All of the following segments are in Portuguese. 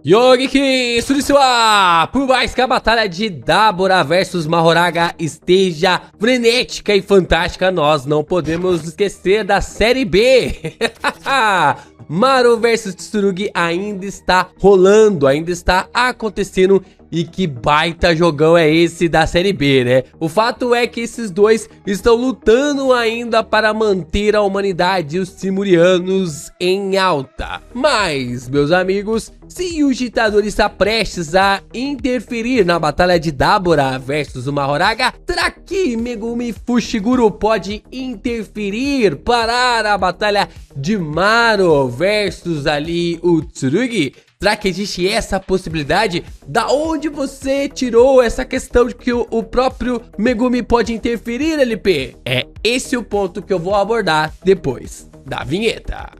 Yogi Surisuwa! Por mais que a batalha de Dabura versus Mahoraga esteja frenética e fantástica, nós não podemos esquecer da série B. Maru versus Tsurugi ainda está rolando, ainda está acontecendo. E que baita jogão é esse da série B, né? O fato é que esses dois estão lutando ainda para manter a humanidade e os Simurianos em alta. Mas, meus amigos, se Yuji Itadori está prestes a interferir na batalha de Dabura versus o Mahoraga, será que Megumi Fushiguro pode interferir, parar a batalha de Maru versus ali o Tsurugi? Será que existe essa possibilidade? Da onde você tirou essa questão de que o próprio Megumi pode interferir, LP? É esse o ponto que eu vou abordar depois da vinheta.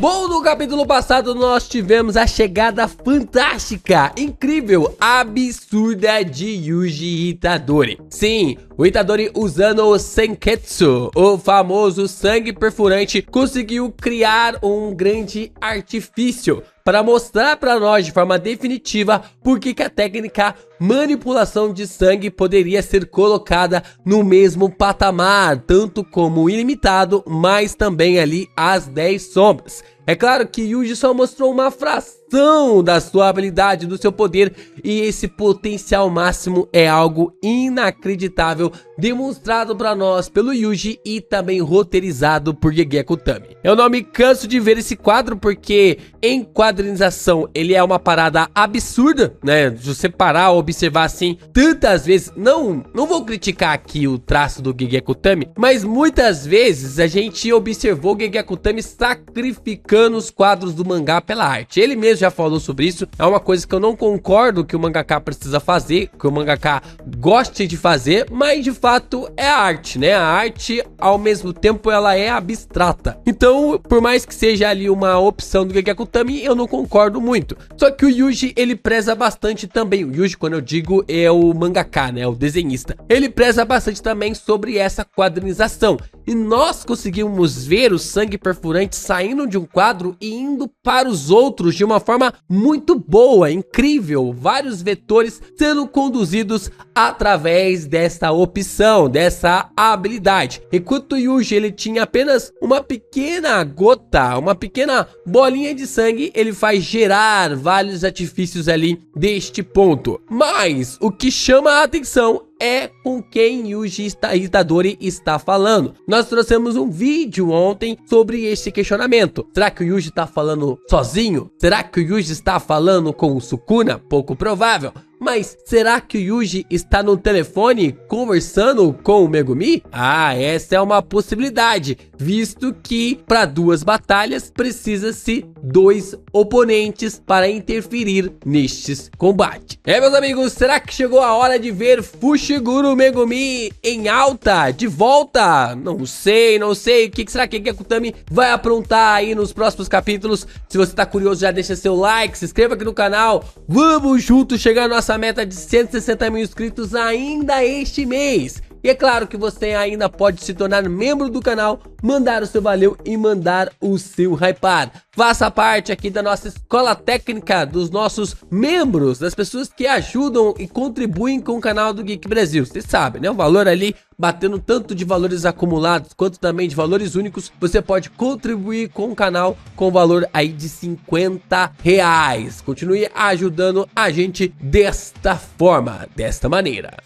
Bom, no capítulo passado nós tivemos a chegada fantástica, incrível, absurda de Yuji Itadori. Sim, o Itadori, usando o Senketsu, o famoso sangue perfurante, conseguiu criar um grande artifício para mostrar para nós de forma definitiva por que a técnica manipulação de sangue poderia ser colocada no mesmo patamar, tanto como ilimitado, mas também ali as 10 sombras. É claro que Yuji só mostrou uma fração da sua habilidade, do seu poder, e esse potencial máximo é algo inacreditável, demonstrado para nós pelo Yuji e também roteirizado por Gege Akutami. Eu não me canso de ver esse quadro porque em quadrinização ele é uma parada absurda, né? Se você parar, observar assim tantas vezes, não vou criticar aqui o traço do Gege Akutami, mas muitas vezes a gente observou Gege Akutami sacrificando os quadros do mangá pela arte. Ele mesmo já falou sobre isso, é uma coisa que eu não concordo que o mangaka precisa fazer, que o mangaka goste de fazer, mas de fato é a arte, né? A arte, ao mesmo tempo, ela é abstrata. Então, por mais que seja ali uma opção do Gege Akutami, eu não concordo muito. Só que o Yuji, ele preza bastante também. O Yuji, quando eu digo, é o mangaka, né? O desenhista. Ele preza bastante também sobre essa quadrinização. E nós conseguimos ver o sangue perfurante saindo de um quadro e indo para os outros de uma forma muito boa, incrível. Vários vetores sendo conduzidos através dessa opção, dessa habilidade. Enquanto o Yuji, ele tinha apenas uma pequena gota, uma pequena bolinha de sangue, ele faz gerar vários artifícios ali deste ponto. Mas o que chama a atenção é com quem Yuji Itadori está falando. Nós trouxemos um vídeo ontem sobre este questionamento. Será que o Yuji está falando sozinho? Será que o Yuji está falando com o Sukuna? Pouco provável. Mas será que o Yuji está no telefone conversando com o Megumi? Ah, essa é uma possibilidade, visto que para duas batalhas precisa-se 2 oponentes para interferir nestes combates. Meus amigos, será que chegou a hora de ver Fushiguro Megumi em alta, de volta? Não sei. O que será que Gege Akutami vai aprontar aí nos próximos capítulos? Se você tá curioso, já deixa seu like, se inscreva aqui no canal. Vamos juntos chegar à nossa meta de 160 mil inscritos ainda este mês. E é claro que você ainda pode se tornar membro do canal, mandar o seu valeu e mandar o seu hypar. Faça parte aqui da nossa escola técnica, dos nossos membros, das pessoas que ajudam e contribuem com o canal do Geek Brasil. Você sabe, né? O valor ali, batendo tanto de valores acumulados quanto também de valores únicos, você pode contribuir com o canal com o valor aí de R$50. Continue ajudando a gente desta forma, desta maneira.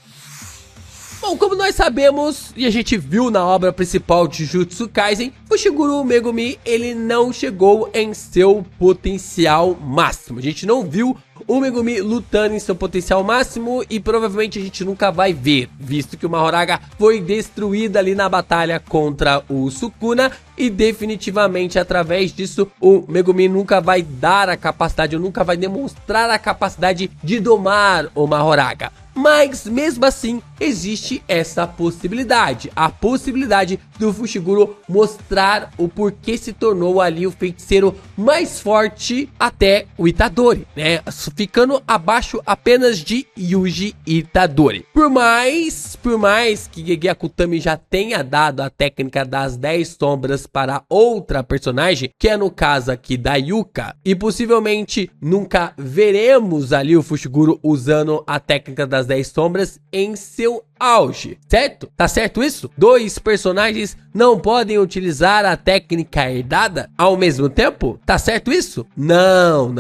Bom, como nós sabemos e a gente viu na obra principal de Jujutsu Kaisen, Fushiguro Megumi, ele não chegou em seu potencial máximo. A gente não viu o Megumi lutando em seu potencial máximo e provavelmente a gente nunca vai ver, visto que o Mahoraga foi destruída ali na batalha contra o Sukuna e definitivamente através disso o Megumi nunca vai dar a capacidade, ou nunca vai demonstrar a capacidade de domar o Mahoraga. Mas mesmo assim, existe essa possibilidade. A possibilidade do Fushiguro mostrar o porquê se tornou ali o feiticeiro mais forte até o Itadori, né? Ficando abaixo apenas de Yuji Itadori. Por mais que Gege Akutami já tenha dado a técnica das 10 sombras para outra personagem, que é no caso aqui da Yuka, e possivelmente nunca veremos ali o Fushiguro usando a técnica das 10 sombras em seu auge, certo? Tá certo isso? Dois personagens não podem utilizar a técnica herdada ao mesmo tempo? Tá certo isso? Não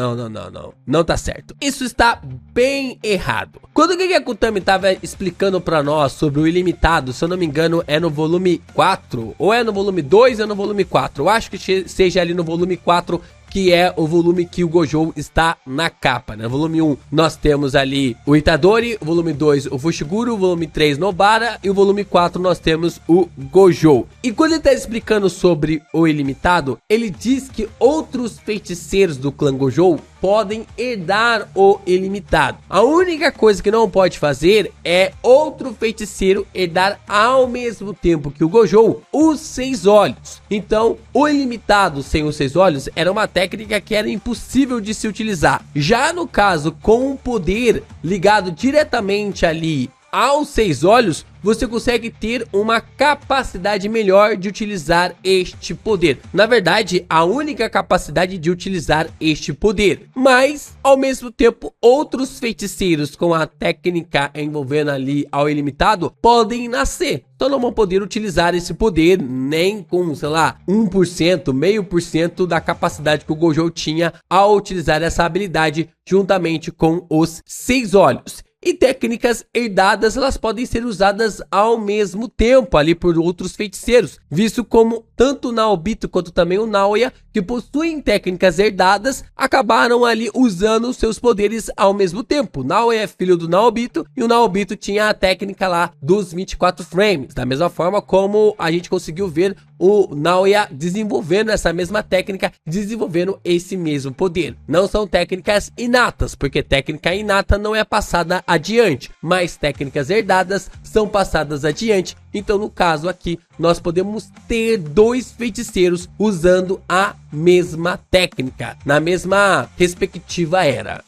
tá certo. Isso está bem errado. Quando o Gege Akutami tava explicando pra nós sobre o ilimitado, se eu não me engano é no volume 4, ou é no volume 2 ou é no volume 4, eu acho que seja ali no volume 4, que é o volume que o Gojo está na capa, né? No volume 1 nós temos ali o Itadori, o volume 2 o Fushiguro, o volume 3 Nobara e o volume 4 nós temos o Gojo. E quando ele está explicando sobre o ilimitado, ele diz que outros feiticeiros do clã Gojo podem herdar o ilimitado. A única coisa que não pode fazer é outro feiticeiro herdar ao mesmo tempo que o Gojo os 6 olhos. Então, o ilimitado sem os 6 olhos era uma técnica que era impossível de se utilizar. Já no caso com um poder ligado diretamente ali aos 6 olhos, você consegue ter uma capacidade melhor de utilizar este poder. Na verdade, a única capacidade de utilizar este poder. Mas, ao mesmo tempo, outros feiticeiros com a técnica envolvendo ali ao ilimitado podem nascer. Então não vão poder utilizar esse poder nem com, sei lá, 1%, meio por cento da capacidade que o Gojo tinha ao utilizar essa habilidade juntamente com os 6 olhos. E técnicas herdadas, elas podem ser usadas ao mesmo tempo ali por outros feiticeiros, visto como tanto o Naobito quanto também o Naoya, que possuem técnicas herdadas, acabaram ali usando os seus poderes ao mesmo tempo. O Naoya é filho do Naobito e o Naobito tinha a técnica lá dos 24 frames, da mesma forma como a gente conseguiu ver o Naoya desenvolvendo essa mesma técnica, desenvolvendo esse mesmo poder. Não são técnicas inatas, porque técnica inata não é passada adiante, mas técnicas herdadas são passadas adiante. Então, no caso aqui, nós podemos ter 2 feiticeiros usando a mesma técnica, na mesma respectiva era.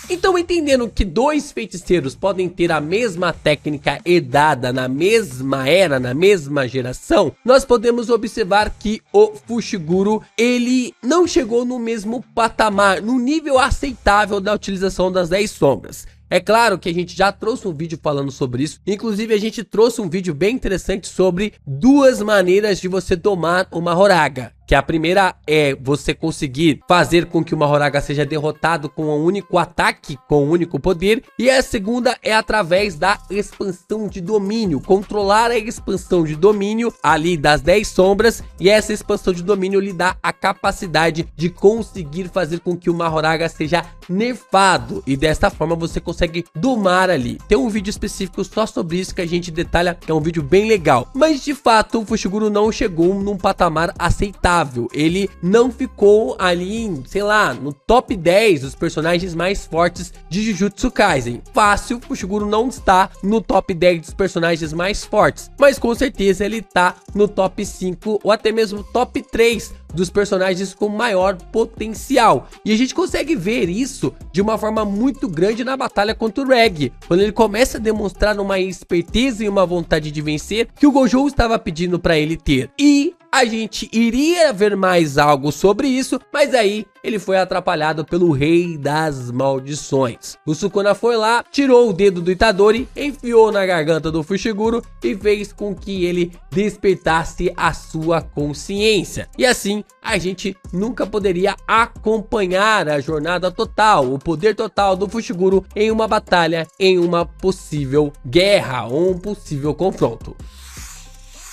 Então, entendendo que 2 feiticeiros podem ter a mesma técnica herdada na mesma era, na mesma geração, nós podemos observar que o Fushiguro, ele não chegou no mesmo patamar, no nível aceitável da utilização das 10 sombras. É claro que a gente já trouxe um vídeo falando sobre isso. Inclusive, a gente trouxe um vídeo bem interessante sobre 2 maneiras de você domar uma Horaga. Que a primeira é você conseguir fazer com que uma Horaga seja derrotado com um único ataque, com um único poder. E a segunda é através da expansão de domínio. Controlar a expansão de domínio ali das 10 sombras. E essa expansão de domínio lhe dá a capacidade de conseguir fazer com que uma Horaga seja nerfado. E desta forma você consegue domar ali. Tem um vídeo específico só sobre isso que a gente detalha, que é um vídeo bem legal. Mas de fato o Fushiguro não chegou num patamar aceitável. Ele não ficou ali, sei lá, no top 10 dos personagens mais fortes de Jujutsu Kaisen. Fácil, o Fushiguro não está no top 10 dos personagens mais fortes, mas com certeza ele está no top 5 ou até mesmo top 3 dos personagens com maior potencial. E a gente consegue ver isso de uma forma muito grande na batalha contra o Reg, quando ele começa a demonstrar uma esperteza e uma vontade de vencer que o Gojo estava pedindo para ele ter. E a gente iria ver mais algo sobre isso, mas aí ele foi atrapalhado pelo Rei das Maldições. O Sukuna foi lá, tirou o dedo do Itadori, enfiou na garganta do Fushiguro e fez com que ele despertasse a sua consciência. E assim, a gente nunca poderia acompanhar a jornada total, o poder total do Fushiguro em uma batalha, em uma possível guerra ou um possível confronto.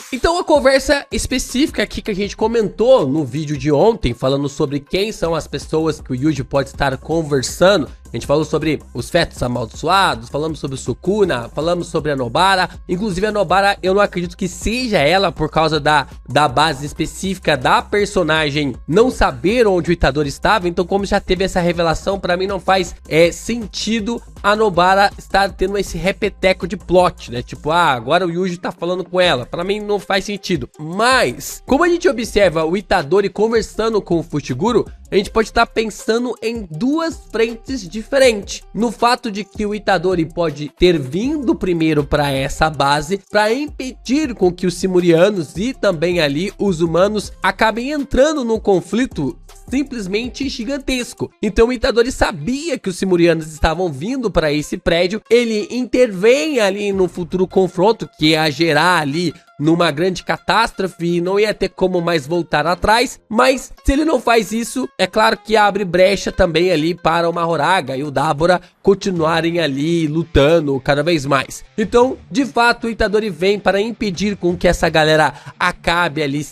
Então a conversa específica aqui que a gente comentou no vídeo de ontem, falando sobre quem são as pessoas que o Yuji pode estar conversando, a gente falou sobre os fetos amaldiçoados, falamos sobre o Sukuna, falamos sobre a Nobara. Inclusive a Nobara eu não acredito que seja ela por causa da base específica da personagem não saber onde o Itadori estava. Então como já teve essa revelação, pra mim não faz sentido a Nobara está tendo esse repeteco de plot, né? Tipo, agora o Yuji tá falando com ela. Pra mim não faz sentido. Mas, como a gente observa o Itadori conversando com o Fushiguro, a gente pode estar pensando em duas frentes diferentes. No fato de que o Itadori pode ter vindo primeiro para essa base para impedir com que os Simurianos e também ali os humanos acabem entrando num conflito simplesmente gigantesco. Então o Itadori sabia que os Simurianos estavam vindo para esse prédio, ele intervém ali no futuro confronto que ia gerar ali numa grande catástrofe e não ia ter como mais voltar atrás, mas se ele não faz isso, é claro que abre brecha também ali para o Mahoraga e o Dabura continuarem ali lutando cada vez mais. Então, de fato, o Itadori vem para impedir com que essa galera acabe ali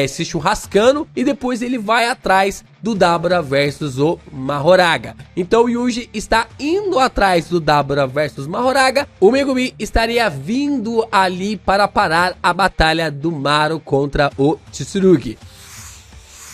se churrascando e depois ele vai atrás do Dabura versus o Mahoraga. Então o Yuji está indo atrás do Dabura versus Mahoraga. O Megumi estaria vindo ali para parar a batalha do Maru contra o Tsurugi.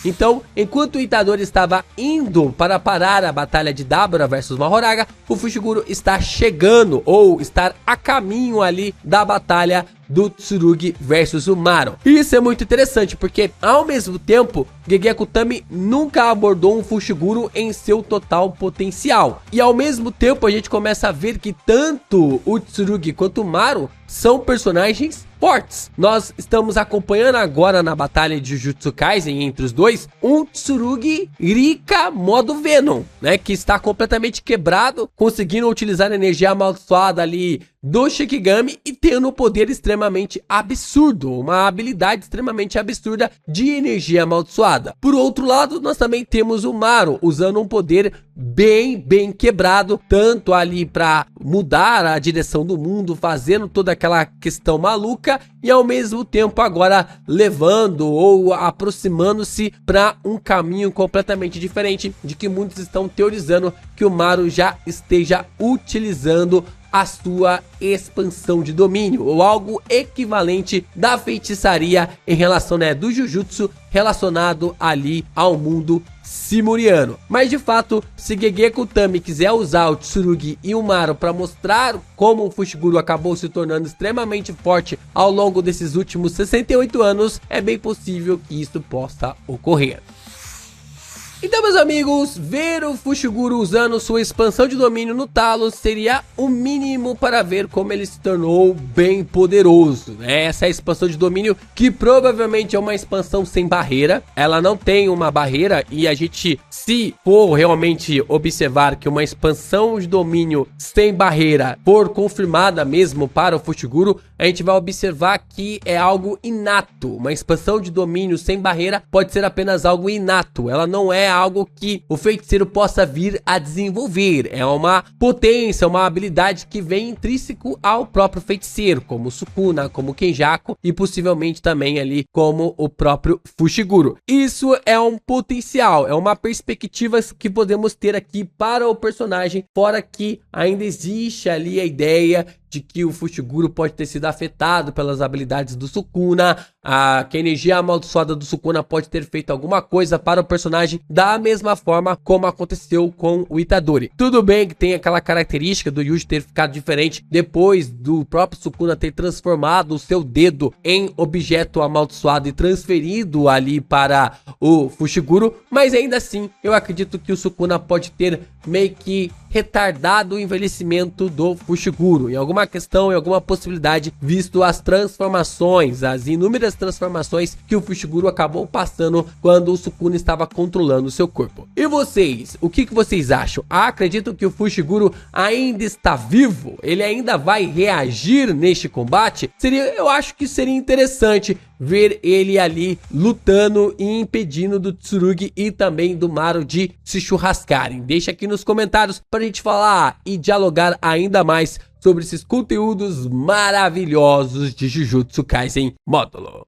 Então, enquanto o Itadori estava indo para parar a batalha de Dabura versus Mahoraga, o Fushiguro está chegando ou estar a caminho ali da batalha do Tsurugi versus o Maru. E isso é muito interessante, porque ao mesmo tempo, Gege Akutami nunca abordou um Fushiguro em seu total potencial. E ao mesmo tempo a gente começa a ver que tanto o Tsurugi quanto o Maru são personagens fortes. Nós estamos acompanhando agora na batalha de Jujutsu Kaisen entre os dois, um Tsurugi Rika modo Venom, né, que está completamente quebrado, conseguindo utilizar a energia amaldiçoada ali do Shikigami e tendo um poder extremamente absurdo, uma habilidade extremamente absurda de energia amaldiçoada. Por outro lado, nós também temos o Maru usando um poder bem quebrado, tanto ali para mudar a direção do mundo, fazendo toda aquela questão maluca e ao mesmo tempo agora levando ou aproximando-se para um caminho completamente diferente, de que muitos estão teorizando que o Maru já esteja utilizando a sua expansão de domínio ou algo equivalente da feitiçaria em relação, né, do Jujutsu relacionado ali ao mundo simuriano. Mas de fato, se Gege Akutami quiser usar o Tsurugi e o Maru para mostrar como o Fushiguro acabou se tornando extremamente forte ao longo desses últimos 68 anos, é bem possível que isso possa ocorrer. Então, meus amigos, ver o Fushiguro usando sua expansão de domínio no talo seria o mínimo para ver como ele se tornou bem poderoso, né? Essa é a expansão de domínio que provavelmente é uma expansão sem barreira. Ela não tem uma barreira e a gente, se for realmente observar que uma expansão de domínio sem barreira for confirmada mesmo para o Fushiguro, a gente vai observar que é algo inato. Uma expansão de domínio sem barreira pode ser apenas algo inato. Ela não é algo que o feiticeiro possa vir a desenvolver. É uma potência, uma habilidade que vem intrínseco ao próprio feiticeiro, como o Sukuna, como o Kenjaku e possivelmente também ali como o próprio Fushiguro. Isso é um potencial, é uma perspectiva que podemos ter aqui para o personagem, fora que ainda existe ali a ideia de que o Fushiguro pode ter sido afetado pelas habilidades do Sukuna, que a energia amaldiçoada do Sukuna pode ter feito alguma coisa para o personagem da mesma forma como aconteceu com o Itadori. Tudo bem que tem aquela característica do Yuji ter ficado diferente depois do próprio Sukuna ter transformado o seu dedo em objeto amaldiçoado e transferido ali para o Fushiguro, mas ainda assim eu acredito que o Sukuna pode ter meio que retardado o envelhecimento do Fushiguro, em alguma questão, em alguma possibilidade, visto as transformações, as inúmeras transformações que o Fushiguro acabou passando quando o Sukuna estava controlando o seu corpo. E vocês, o que vocês acham? Acreditam que o Fushiguro ainda está vivo? Ele ainda vai reagir neste combate? Eu acho que seria interessante ver ele ali lutando e impedindo do Tsurugi e também do Maru de se churrascarem. Deixa aqui nos comentários pra gente falar e dialogar ainda mais sobre esses conteúdos maravilhosos de Jujutsu Kaisen Módulo.